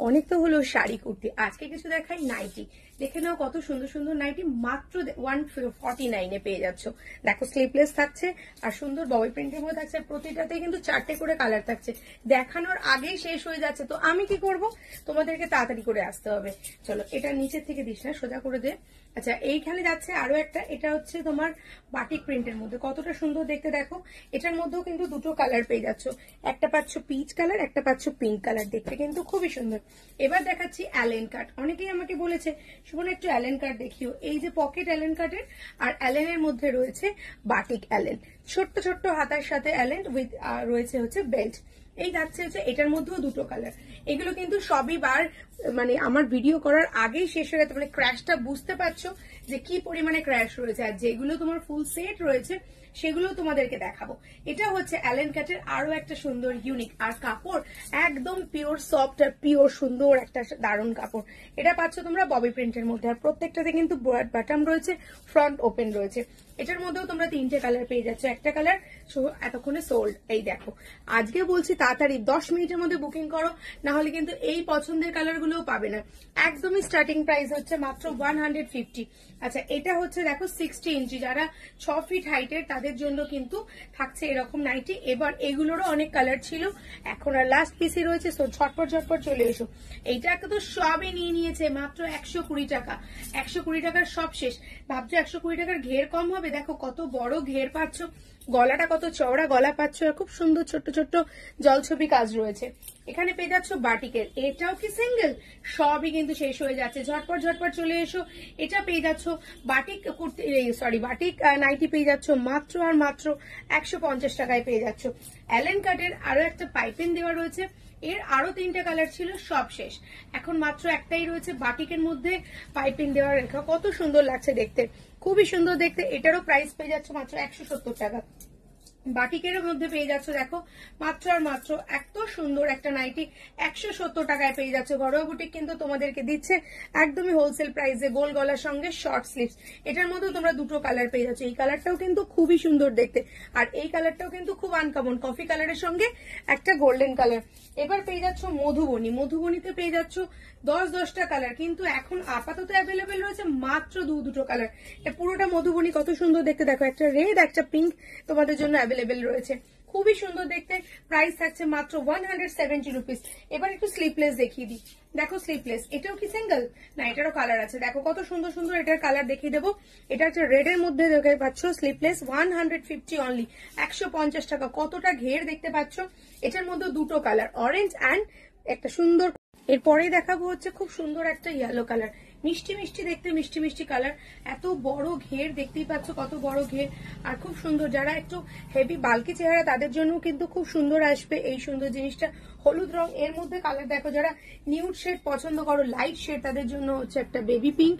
অনেক তো হলো শাড়ি কুর্তি, আজকে কিছু দেখাই নাইটি। দেখে নাও কত সুন্দর সুন্দর নাইটি, মাত্র 149 পেয়ে যাচ্ছ। দেখো স্লিভলেস থাকছে আর সুন্দর ববি প্রিন্টের মধ্যে থাকছে, প্রতিটাতে কিন্তু 4টে করে কালার থাকছে। দেখানোর আগেই শেষ হয়ে যাচ্ছে, তো আমি কি করব, তোমাদেরকে তাড়াতাড়ি করে আসতে হবে। চলো এটা নিচের থেকে দিস না, সোজা করে দে। আচ্ছা এইখানে যাচ্ছে আরো একটা, এটা হচ্ছে তোমার বাটিক প্রিন্টের মধ্যে, কতটা সুন্দর দেখতে দেখো। এটার মধ্যেও কিন্তু দুটো কালার পেয়ে যাচ্ছ, একটা পাচ্ছ পিচ কালার, একটা পাচ্ছ পিঙ্ক কালার, দেখতে কিন্তু খুবই সুন্দর। এবার দেখাচ্ছি অ্যালেন কাট। অনেকেই আমাকে বলেছে সুমন একটু অ্যালেন কাট দেখিও। এই যে পকেট অ্যালেন কাটের, আর অ্যালেনের মধ্যে রয়েছে বাটিক অ্যালেন, ছোট্ট ছোট্ট হাতার সাথে অ্যালেন উইথ রয়েছে হচ্ছে বেল্ট। এই যাচ্ছে হচ্ছে এটার মধ্যেও দুটো কালার। এগুলো কিন্তু সবই বার মানে আমার ভিডিও করার আগেই শেষ হয়ে গেছে, মানে ক্র্যাশটা বুঝতে পারছো যে কি পরিমাণে ক্র্যাশ রয়েছে। আর যেগুলো তোমার ফুল সেট রয়েছে সেগুলো তোমাদেরকে দেখাবো। এটা হচ্ছে অ্যালেন কাটের আরো একটা সুন্দর ইউনিক, আর কাপড় একদম পিওর সফট আর পিওর সুন্দর একটা দারুণ কাপড়। এটা পাচ্ছ তোমরা ববি প্রিন্টের মধ্যে, আর প্রত্যেকটাতে কিন্তু বাটন রয়েছে, ফ্রন্ট ওপেন রয়েছে। এটার মধ্যেও তোমরা 3টে কালার পেয়ে যাচ্ছ, একটা কালার এতক্ষণে সোল্ড। এই দেখো আজকে বলছি তাড়াতাড়ি 10 মিনিটের মধ্যে বুকিং করো, না হলে কিন্তু এই পছন্দের কালার গুলোও পাবে না। একদমই স্টার্টিং প্রাইস হচ্ছে মাত্র 150। আচ্ছা এটা হচ্ছে দেখো 60 ইঞ্চি, যারা 6 ফিট হাইটের তাদের জন্য কিন্তু থাকছে এরকম নাইটি। এবার এগুলোরও অনেক কালার ছিল, এখন আর লাস্ট পিসই রয়েছে, ঝটপট ঝটপট চলে এসো। এইটা তো সবই নিয়ে নিয়েছে মাত্র 120 টাকা। 120 টাকার সব শেষ। ভাবছো 120 টাকার ঘের কম হবে? দেখো কত বড় ঘের পাচ্ছ, গলাটা কত চওড়া গলা পাচ্ছ, আর খুব সুন্দর ছোট্ট ছোট্ট জলছবি কাজ রয়েছে। এখানে পেয়ে যাচ্ছ বাটিকের, এটাও কি সিঙ্গেল, সবই কিন্তু শেষ হয়ে যাচ্ছে, ঝটপট ঝটপট চলে এসো। এটা পেয়ে যাচ্ছ batik kurti, sorry batik nightie পেয়ে যাচ্ছ মাত্র আর মাত্র 150 টাকায় পেয়ে যাচ্ছ। অ্যালেন কাটের আরো একটা পাইপিং দেওয়া রয়েছে, এর আরো 3টে কালার ছিল, সব শেষ। এখন মাত্র একটাই রয়েছে বাটিকের মধ্যে পাইপিং দেওয়া রেখা, কত সুন্দর লাগছে দেখতে, খুবই সুন্দর দেখতে। এটারও প্রাইস পেয়ে যাচ্ছে মাত্র 170 টাকা। বাটিকের মধ্যে পেয়ে যাচ্ছ দেখো মাত্র আর মাত্র এত সুন্দর একটা নাইটি 170 টাকায় পেয়ে যাচ্ছে। ঘরোয়া বুটিক কিন্তু তোমাদেরকে দিচ্ছে একদমই হোলসেল প্রাইসে, গোল গলার সঙ্গে শর্ট স্লিভস। এটার মধ্যে তোমরা দুটো কালার পেয়ে যাচ্ছ, এই কালারটাও কিন্তু খুবই সুন্দর দেখতে, আর এই কালারটাও কিন্তু খুব আনকমন, কফি কালারের সঙ্গে একটা গোল্ডেন কালার। এবার পেয়ে যাচ্ছ মধুবনী, মধুবনীতে পেয়ে যাচ্ছ 10-10টা কালার, কিন্তু এখন আপাতত অ্যাভেলেবেল রয়েছে মাত্র দুটো কালার। পুরোটা মধুবনী, কত সুন্দর দেখতে দেখো, একটা রেড একটা পিঙ্ক তোমাদের জন্য অ্যাভেলেবেল রয়েছে, খুবই সুন্দর দেখতে। প্রাইস থাকছে মাত্র 170 রুপিস। এবার একটু স্লিপলেস দেখিয়ে দিই, দেখো স্লিপলেস, এটাও কি সিঙ্গেল না, এটারও কালার আছে, দেখো কত সুন্দর সুন্দর এটার কালার দেখিয়ে দেবো। এটা একটা রেড এর মধ্যে দেখে পাচ্ছ, স্লিপলেস 150 অনলি, 150 টাকা। কতটা ঘের দেখতে পাচ্ছ, এটার মধ্যে দুটো কালার, অরেঞ্জ অ্যান্ড একটা সুন্দর। এরপরেই দেখাবো হচ্ছে খুব সুন্দর একটা ইয়েলো কালার, মিষ্টি মিষ্টি দেখতে, মিষ্টি মিষ্টি কালার, এত বড় ঘের দেখতেই পাচ্ছ, কত বড় ঘের, আর খুব সুন্দর। যারা একটু হেভি বালকি চেহারা তাদের জন্য কিন্তু খুব সুন্দর আসবে এই সুন্দর জিনিসটা। হলুদ রং, এর মধ্যে কালার দেখো, যারা নিউড শেড পছন্দ করো, লাইট শেড, তাদের জন্য হচ্ছে একটা বেবি পিঙ্ক,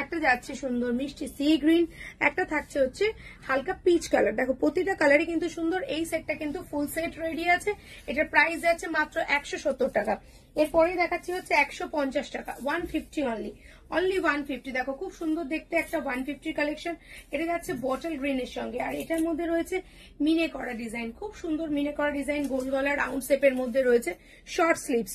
একটা যাচ্ছে সুন্দর মিষ্টি সি গ্রিন, একটা থাকছে হচ্ছে হালকা পিচ কালার। দেখো প্রতিটা কালারই কিন্তু সুন্দর। এই সেটটা কিন্তু ফুল সেট রেডি আছে, এটার প্রাইস যাচ্ছে মাত্র 170 টাকা। এরপরে দেখাচ্ছি হচ্ছে 150 টাকা, 150 অনলি, অনলি 150। দেখো খুব সুন্দর দেখতে একটা 150 কালেকশন। এটা যাচ্ছে বটল গ্রিন এর সঙ্গে, আর এটার মধ্যে রয়েছে মিনে করা ডিজাইন, খুব সুন্দর মিনে করা ডিজাইন, গোল গলা রাউন্ড শেপের মধ্যে রয়েছে, শর্ট স্লিভস,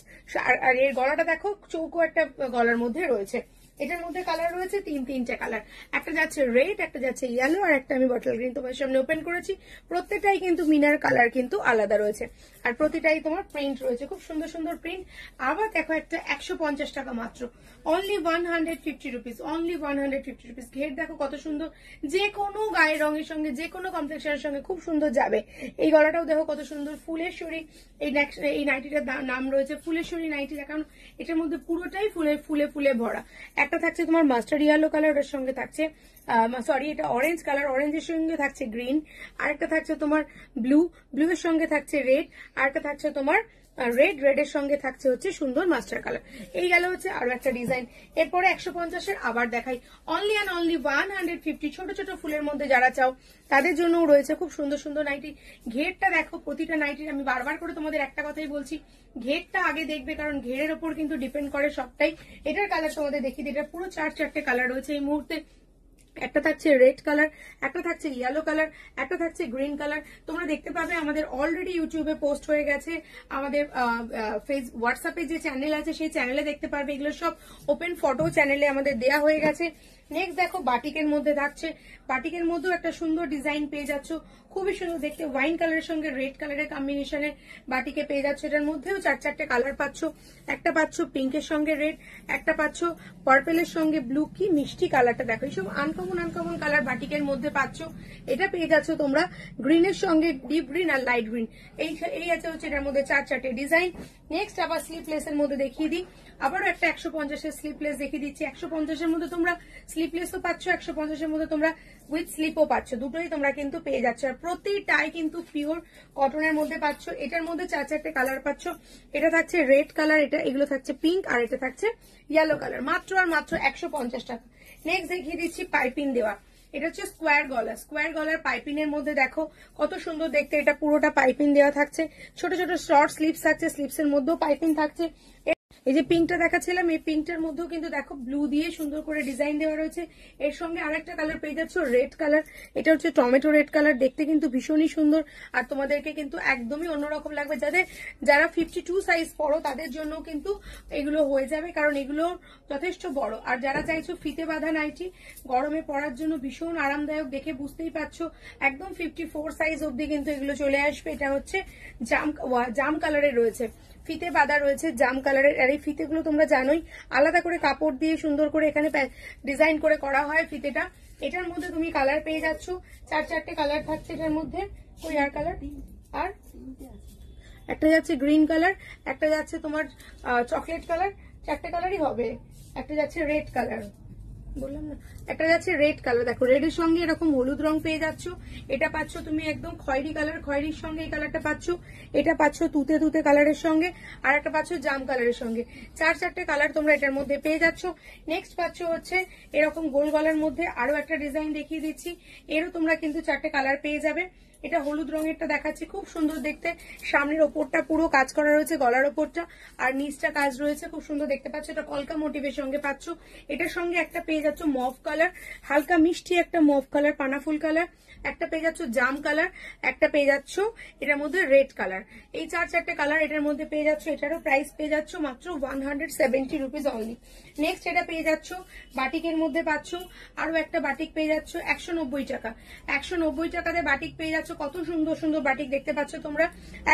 আর এর গলাটা দেখো চৌকো একটা গলার মধ্যে রয়েছে। এটার মধ্যে কালার রয়েছে 3টে কালার, একটা যাচ্ছে রেড, একটা যাচ্ছে ইয়েলো, আর একটা আমি বটল গ্রিন তোমার সামনে ওপেন করেছি। প্রত্যেকটাই কিন্তু মিনার কালার কিন্তু আলাদা রয়েছে, আর প্রতিটাই তোমার প্রিন্ট রয়েছে, খুব সুন্দর সুন্দর প্রিন্ট। আবার দেখো একটা 150 টাকা মাত্র, অনলি 150 রুপিস, অনলি 150 রুপিস। ঘের দেখো কত সুন্দর, যে কোনো গায়ের রঙের সঙ্গে, যে কোনো কমপ্লেক্সনের সঙ্গে খুব সুন্দর যাবে। এই গলাটাও দেখো কত সুন্দর, ফুলেশ্বরী। এই নাইটিটার নাম রয়েছে ফুলেশ্বরী নাইটি, কারণ এটার মধ্যে পুরোটাই ফুলে ফুলে ফুলে ভরা। একটা থাকছে তোমার মাস্টার্ড ইয়েলো কালার, ওটার সঙ্গে থাকছে সরি এটা অরেঞ্জ কালার, অরেঞ্জের সঙ্গে থাকছে গ্রিন, আর একটা থাকছে তোমার ব্লু, ব্লু এর সঙ্গে থাকছে রেড, আর একটা থাকছে তোমার রেড, রেড এর সঙ্গে থাকছে হচ্ছে সুন্দর মাস্টার কালার। এই গেল হচ্ছে আরো একটা ডিজাইন। এরপরে 150-এর আবার দেখাই, অনলি অ্যান্ড অনলি 150। ছোট ছোট ফুলের মধ্যে যারা চাও তাদের জন্যও রয়েছে খুব সুন্দর সুন্দর নাইটি। ঘেরটা দেখো, প্রতিটা নাইটির আমি বারবার করে তোমাদের একটা কথাই বলছি, ঘেরটা আগে দেখবে, কারণ ঘেরের ওপর কিন্তু ডিপেন্ড করে সবটাই। এটার কালার তোমাদের দেখিয়ে দিই, এটা পুরো 4 কালার রয়েছে এই মুহূর্তে। একটা থাকছে রেড কালার, একটা থাকছে ইয়েলো কালার, একটা থাকছে গ্রিন কালার। তোমরা দেখতে পাবে আমাদের অলরেডি ইউটিউবে পোস্ট হয়ে গেছে, আমাদের হোয়াটসঅ্যাপে যে চ্যানেল আছে সেই চ্যানেলে দেখতে পারবে, এগুলো সব ওপেন ফটো চ্যানেলে আমাদের দেয়া হয়ে গেছে। নেক্সট দেখো বাটিকের মধ্যে থাকছে, বাটিকের মধ্যেও একটা সুন্দর ডিজাইন পেয়ে যাচ্ছ, খুবই সুন্দর দেখতে, ওয়াইন কালারের সঙ্গে রেড কালারের কম্বিনেশনে বাটিকে পেয়ে যাচ্ছ। এটার মধ্যেও 4-4টে কালার পাচ্ছ, একটা পাচ্ছ পিঙ্কের সঙ্গে রেড, একটা পাচ্ছ পার্পেলের সঙ্গে ব্লু, কি মিষ্টি কালারটা দেখো, এইসব আনকমন আনকমন কালার বাটিকের মধ্যে পাচ্ছ। এটা পেয়ে যাচ্ছ তোমরা গ্রিনের সঙ্গে ডিপ গ্রিন আর লাইট গ্রিন, এই আছে হচ্ছে এটার মধ্যে 4-4টে ডিজাইন। নেক্সট আবার স্লিপলেসের মধ্যে দেখিয়ে দিই, আবারও একটা 150-এর স্লিপলেস দেখিয়ে দিচ্ছি। 150-এর মধ্যে তোমরা স্লিপলেসও পাচ্ছ, 150-এর মধ্যে তোমরা উইথ স্লিপও পাচ্ছ, দুটোই তোমরা কিন্তু পেয়ে যাচ্ছ। আর প্রতিটাই কিন্তু পিওর কটনের মধ্যে পাচ্ছ। এটার মধ্যে 4-4টে কালার পাচ্ছ, এটা থাকছে রেড কালার, এগুলো থাকছে পিঙ্ক, আর এটা থাকছে ইয়েলো কালার, মাত্র আর মাত্র 150 টাকা। নেক্সট দেখিয়ে দিচ্ছি পাইপিং দেওয়া, এটা হচ্ছে স্কোয়ার গলার পাইপিং এর মধ্যে দেখো কত সুন্দর দেখতে, এটা পুরোটা পাইপিং দেওয়া থাকছে, ছোট ছোট শর্ট স্লিপস থাকছে, স্লিপস এর মধ্যেও পাইপিং থাকছে। এই যে পিঙ্কটা দেখাচ্ছিলাম, এই পিঙ্কটার মধ্যেও কিন্তু দেখো ব্লু দিয়ে সুন্দর করে ডিজাইন দেওয়া রয়েছে। এর সঙ্গে আরেকটা কালার পেয়ে যাচ্ছ রেড কালার, এটা হচ্ছে টমেটো রেড কালার, দেখতে কিন্তু ভীষণই সুন্দর, আর তোমাদেরকে কিন্তু একদমই অন্যরকম লাগবে। যারা 52 সাইজ পড়ো তাদের জন্য কিন্তু এগুলো হয়ে যাবে, কারণ এগুলো যথেষ্ট বড়। আর যারা চাইছো ফিতে বাঁধা নাইটি গরমে পরার জন্য ভীষণ আরামদায়ক, দেখে বুঝতেই পারছো একদম 54 সাইজ অব্দি কিন্তু এগুলো চলে আসবে। এটা হচ্ছে জাম কালারের রয়েছে, ফিতে বাঁধা রয়েছে জাম কালারের। আর এই ফিতেগুলো তোমরা জানোই আলাদা করে কাপড় দিয়ে সুন্দর করে এখানে ডিজাইন করে করা হয় ফিতেটা। এটার মধ্যে তুমি কালার পেয়ে যাচ্ছ, 4-4টে কালার থাকছে এটার মধ্যে। ওই আর কালার, আর একটা যাচ্ছে গ্রিন কালার, একটা যাচ্ছে তোমার চকলেট কালার, 4টে কালারই হবে, একটা যাচ্ছে রেড কালার, বললাম না, একটা যাচ্ছে রেড কালার। দেখো রেডের সঙ্গে এরকম হলুদ রং পেয়ে যাচ্ছ, এটা পাচ্ছ তুমি একদম খয়েরি কালার, খয়েরির সঙ্গে এই কালারটা পাচ্ছ, এটা পাচ্ছ তুতে তুতে কালারের সঙ্গে, আর একটা পাচ্ছ জাম কালারের সঙ্গে। 4-4টে কালার তোমরা এটার মধ্যে পেয়ে যাচ্ছ। নেক্সট পাচ্ছ হচ্ছে এরকম গোল গলার মধ্যে আরো একটা ডিজাইন দেখিয়ে দিচ্ছি, এরও তোমরা কিন্তু 4টে কালার পেয়ে যাবে। এটা হলুদ রঙেরটা দেখাচ্ছি, খুব সুন্দর দেখতে, সামনের ওপরটা পুরো কাজ করা রয়েছে, গলার ওপরটা আর নিচটা কাজ রয়েছে, খুব সুন্দর দেখতে পাচ্ছ। এটা কলকা মোটিভের সঙ্গে পাচ্ছ। এটার সঙ্গে একটা পেয়ে যাচ্ছ মভ কালার, হালকা মিষ্টি একটা মভ কালার, পানাফুল কালার, একটা পেয়ে যাচ্ছ জাম কালার, একটা পেয়ে যাচ্ছ এটার মধ্যে রেড কালার। এই 4-4টে কালার এটার মধ্যে পেয়ে যাচ্ছ। এটারও প্রাইস পেয়ে যাচ্ছ মাত্র 170 রুপিস অনলি। নেক্সট এটা পেয়ে যাচ্ছ বাটিকের মধ্যে পাচ্ছ, আরো একটা বাটিক পেয়ে যাচ্ছ 190 টাকা। 190 টাকাতে বাটিক পেয়ে যাচ্ছ, কত সুন্দর সুন্দর বাটিক দেখতে পাচ্ছ তোমরা,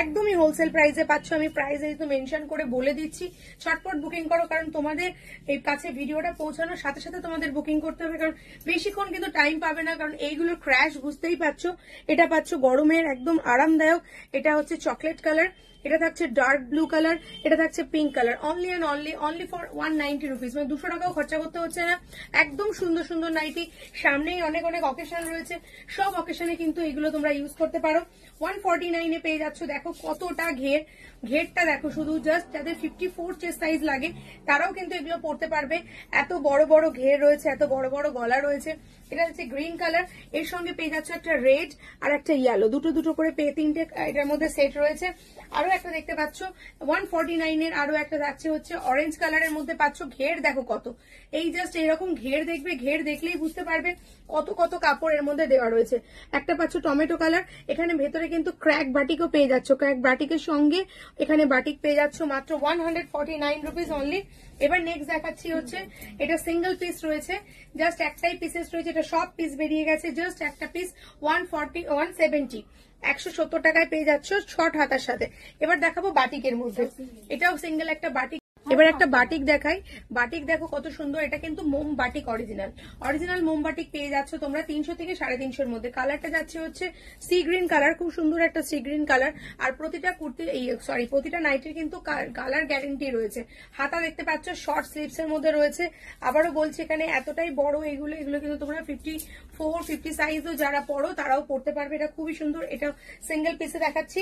একদমই হোলসেল প্রাইসে পাচ্ছ। আমি প্রাইস যেহেতু মেনশন করে বলে দিচ্ছি, ছটপট বুকিং করো, কারণ তোমাদের এই কাছে ভিডিওটা পৌঁছানোর সাথে সাথে তোমাদের বুকিং করতে হবে, কারণ বেশিক্ষণ কিন্তু টাইম পাবে না, কারণ এইগুলোর ক্র্যাশ বুঝতেই পারছো। এটা পাচ্ছ গরমের একদম আরামদায়ক, এটা হচ্ছে চকলেট কালার, এটা থাকছে ডার্ক ব্লু কালার, এটা থাকছে pink colour, only and only for 190 rupees, মানে 200 টাকাও খরচা করতে হচ্ছে না। একদম সুন্দর সুন্দর নাইটি, সামনেই অনেক অনেক অকেশন রয়েছে, সব অকেশনে কিন্তু এগুলো তোমরা ইউজ করতে পারো। 149 পেয়ে যাচ্ছ। দেখো কতটা ঘেরটা দেখো, শুধু জাস্ট যাদের 54 চেস্ট সাইজ লাগে তারাও কিন্তু এগুলো পরতে পারবে, এত বড় বড় ঘের রয়েছে, এত বড় বড় গলা রয়েছে। এটা হচ্ছে গ্রিন কালার, এর সঙ্গে পেয়ে যাচ্ছে একটা রেড আর একটা ইয়েলো, দুটো দুটো করে পেয়ে 3টে এটার মধ্যে সেট রয়েছে। আরো একটা দেখতে পাচ্ছ 149 আরো একটা যাচ্ছে হচ্ছে অরেঞ্জ কালারের মধ্যে পাচ্ছ। ঘের দেখো কত, এই জাস্ট এরকম ঘের দেখবে, ঘের দেখলেই বুঝতে পারবে কত কত কাপড় এর মধ্যে দেওয়া রয়েছে। একটা পাচ্ছ টমেটো কালার, এখানে ভেতরে কিন্তু ক্র্যাক বাটিকও পেয়ে যাচ্ছ, ক্র্যাক বাটিকের সঙ্গে এখানে বাটিক পেয়ে যাচ্ছ মাত্র 149 রুপিস অনলি। এবার নেক্সট দেখাচ্ছি হচ্ছে এটা সিঙ্গেল পিস রয়েছে, জাস্ট একটাই পিসেস রয়েছে, এটা সব পিস বেরিয়ে গেছে, জাস্ট একটা পিস 170 170 টাকায় পেয়ে যাচ্ছ শর্ট হাতার সাথে। এবার দেখাবো বাটিকের মধ্যে, এটাও সিঙ্গেল একটা বাটিক। এবার একটা বাটিক দেখাই, বাটিক দেখো কত সুন্দর, এটা কিন্তু মোম বাটিক অরিজিনাল মোম বাটিক পেয়ে যাচ্ছ তোমরা 300 থেকে 350 মধ্যে। কালারটা যাচ্ছে হচ্ছে সি গ্রিন কালার, খুব সুন্দর একটা সি গ্রিন কালার। আর প্রতিটা প্রতিটা নাইটের কিন্তু কালার গ্যারেন্টি রয়েছে। হাতা দেখতে পাচ্ছ শর্ট স্লিভস এর মধ্যে রয়েছে। আবারও বলছি এখানে এতটাই বড় এগুলো কিন্তু তোমরা 54-50 সাইজও যারা পড়ো তারাও পড়তে পারবে, এটা খুবই সুন্দর। এটা সিঙ্গেল পিসে দেখাচ্ছি।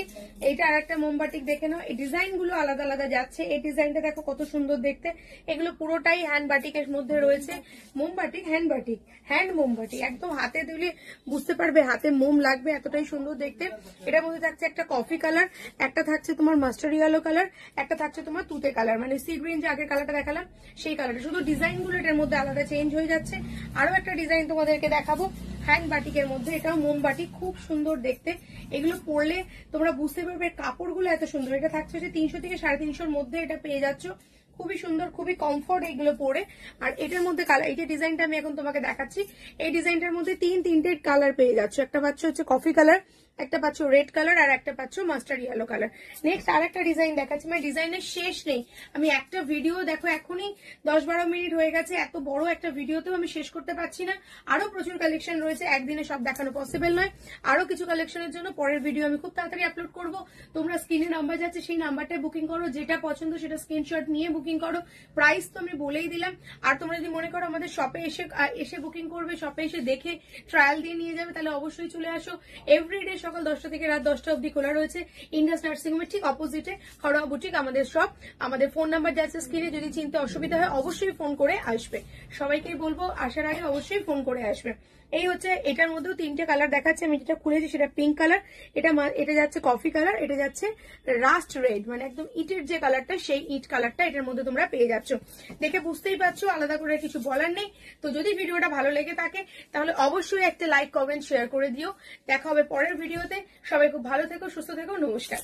এইটা আর একটা মোমবাটিক দেখে নাও, এই ডিজাইন গুলো আলাদা আলাদা যাচ্ছে। এই ডিজাইনটা দেখো কত সুন্দর দেখতে। এগুলো পুরোটাই হ্যান্ড বাটিকের মধ্যে রয়েছে, মোম বাটিক, হ্যান্ড বাটিক, হ্যান্ড মোম বাটিক, একদম হাতে দিলে বুঝতে পারবে হাতে মোম লাগবে, এতটাই সুন্দর দেখতে। এটার মধ্যে থাকছে একটা কফি কালার, একটা থাকছে তোমার মাস্টার্ড ইয়েলো কালার, একটা থাকছে তোমার তুতে কালার, মানে সি গ্রিন যে আগের কালারটা দেখালাম সেই কালারটা, শুধু ডিজাইন গুলো এটার মধ্যে আলাদা চেঞ্জ হয়ে যাচ্ছে। আরো একটা ডিজাইন তোমাদেরকে দেখাবো হ্যান্ড বাটিকের মধ্যে, এটাও মোম বাটিক, খুব সুন্দর দেখতে। এগুলো পরলে তোমরা বুঝতে পারবে কাপড়গুলো এত সুন্দর। এটা থাকছে যে 300 থেকে 350-র মধ্যে এটা পেয়ে যাচ্ছ, খুবই সুন্দর, খুবই কমফোর্ট এগুলো পরে। আর এটার মধ্যে কালার, এই যে ডিজাইনটা আমি এখন তোমাকে দেখাচ্ছি, এই ডিজাইনটার মধ্যে তিনটে কালার পেয়ে যাচ্ছ। একটা পাচ্ছ হচ্ছে কফি কালার, একটা পাচ্ছ রেড কালার, আর একটা পাচ্ছ মাস্টার্ড ইয়েলো কালার। নেক্সট আর একটা ডিজাইন দেখাচ্ছি, মানে ডিজাইনের শেষ নেই। আমি একটা ভিডিও দেখো এখনই 10-12 মিনিট হয়ে গেছে, এত বড় একটা ভিডিওতেও আমি শেষ করতে পারছি না। আরো প্রচুর কালেকশন রয়েছে, একদিনে সব দেখানো পসিবল নয়। আরো কিছু কালেকশনের জন্য পরের ভিডিও আমি খুব তাড়াতাড়ি আপলোড করব। তোমরা স্ক্রিনে নাম্বার যাচ্ছে, সেই নাম্বারটায় বুকিং করো, যেটা পছন্দ সেটা স্ক্রিনশট নিয়ে বুকিং করো। প্রাইস তো আমি বলেই দিলাম। আর তোমরা যদি মনে করো আমাদের শপে এসে বুকিং করবে, শপে এসে দেখে ট্রায়াল দিয়ে নিয়ে যাবে, তাহলে অবশ্যই চলে আসো। এভরিডে সকাল 10টা থেকে রাত 10টা অবধি খোলা রয়েছে। ইন্ডাস নার্সিং হোমের ঠিক অপোজিটে ঘরোয়া বুটিক আমাদের শপ। আমাদের ফোন নাম্বার যাচ্ছে স্ক্রিনে, যদি চিনতে অসুবিধা হয় অবশ্যই ফোন করে আসবে। সবাইকেই বলবো আসার আগে অবশ্যই ফোন করে আসবে। এই হচ্ছে, এটার মধ্যেও তিনটে কালার দেখাচ্ছে, আমি যেটা খুলেছি সেটা পিঙ্ক কালার, এটা যাচ্ছে কফি কালার, এটা যাচ্ছে রাস্ট রেড, মানে একদম ইটের যে কালারটা সেই ইট কালারটা এটার মধ্যে তোমরা পেয়ে যাচ্ছ। দেখে বুঝতেই পারছো, আলাদা করে কিছু বলার নেই। তো যদি ভিডিওটা ভালো লেগে থাকে তাহলে অবশ্যই একটা লাইক, কমেন্ট, শেয়ার করে দিও। দেখা হবে পরের ভিডিওতে। সবাই খুব ভালো থেকো, সুস্থ থেকো, নমস্কার।